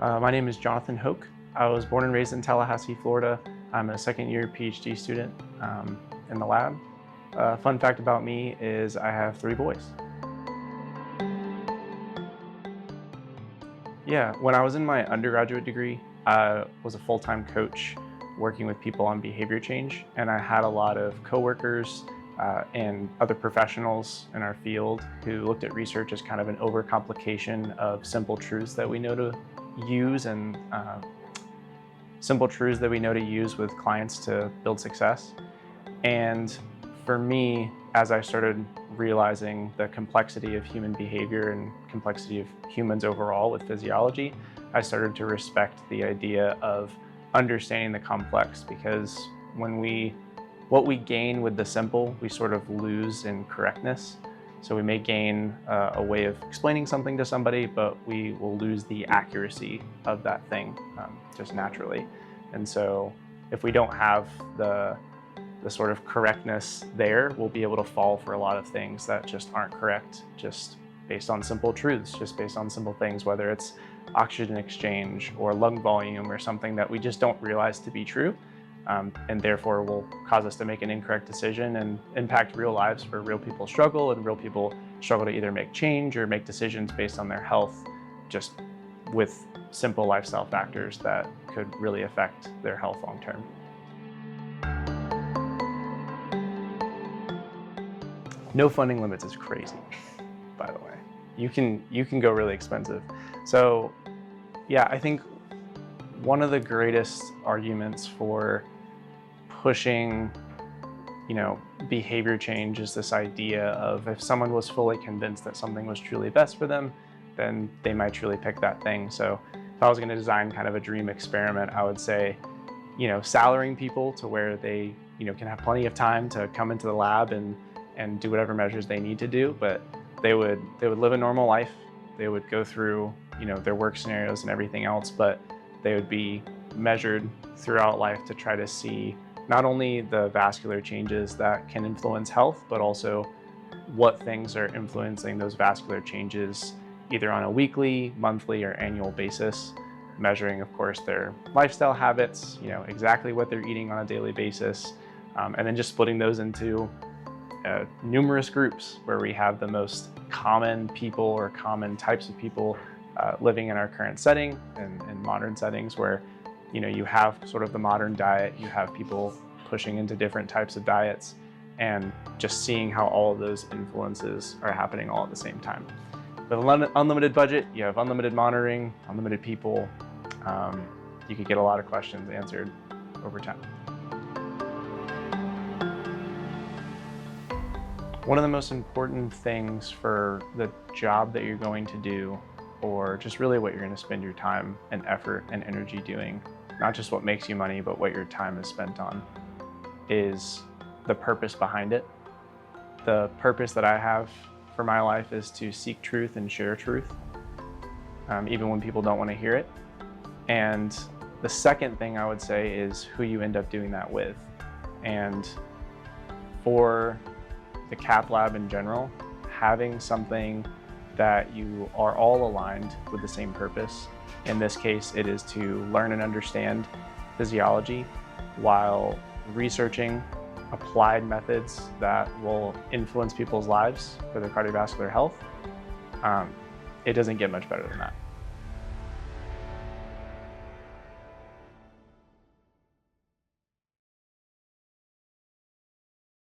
My name is Jonathan Hoch. I was born and raised in Tallahassee, Florida. I'm a second-year PhD student in the lab. Fun fact about me is I have 3 boys. Yeah, when I was in my undergraduate degree, I was a full-time coach working with people on behavior change, and I had a lot of coworkers and other professionals in our field who looked at research as kind of an overcomplication of simple truths that we know to use and simple truths that we know to use with clients to build success. And for me, as I started realizing the complexity of human behavior and complexity of humans overall with physiology, I started to respect the idea of understanding the complex, because what we gain with the simple, we sort of lose in correctness. So we may gain a way of explaining something to somebody, but we will lose the accuracy of that thing just naturally. And so if we don't have the sort of correctness there, we'll be able to fall for a lot of things that just aren't correct, just based on simple truths, just based on simple things, whether it's oxygen exchange or lung volume or something that we just don't realize to be true. And therefore will cause us to make an incorrect decision and impact real lives where real people struggle, and real people struggle to either make change or make decisions based on their health, just with simple lifestyle factors that could really affect their health long term. No funding limits is crazy, by the way. You can go really expensive. So yeah, I think one of the greatest arguments for pushing, behavior change is this idea of, if someone was fully convinced that something was truly best for them, then they might truly pick that thing. So if I was going to design kind of a dream experiment, I would say, salarying people to where they, can have plenty of time to come into the lab and do whatever measures they need to do, but they would live a normal life. They would go through, their work scenarios and everything else, but they would be measured throughout life to try to see not only the vascular changes that can influence health, but also what things are influencing those vascular changes either on a weekly, monthly, or annual basis, measuring, of course, their lifestyle habits, exactly what they're eating on a daily basis, and then just splitting those into numerous groups where we have the most common people or common types of people living in our current setting and in modern settings, where you have sort of the modern diet, you have people pushing into different types of diets, and just seeing how all of those influences are happening all at the same time. With an unlimited budget, you have unlimited monitoring, unlimited people. You could get a lot of questions answered over time. One of the most important things for the job that you're going to do, or just really what you're going to spend your time and effort and energy doing, not just what makes you money, but what your time is spent on, is the purpose behind it. The purpose that I have for my life is to seek truth and share truth, even when people don't want to hear it. And the second thing I would say is who you end up doing that with. And for the cath lab in general, having something that you are all aligned with the same purpose. In this case, it is to learn and understand physiology while researching applied methods that will influence people's lives for their cardiovascular health. It doesn't get much better than that.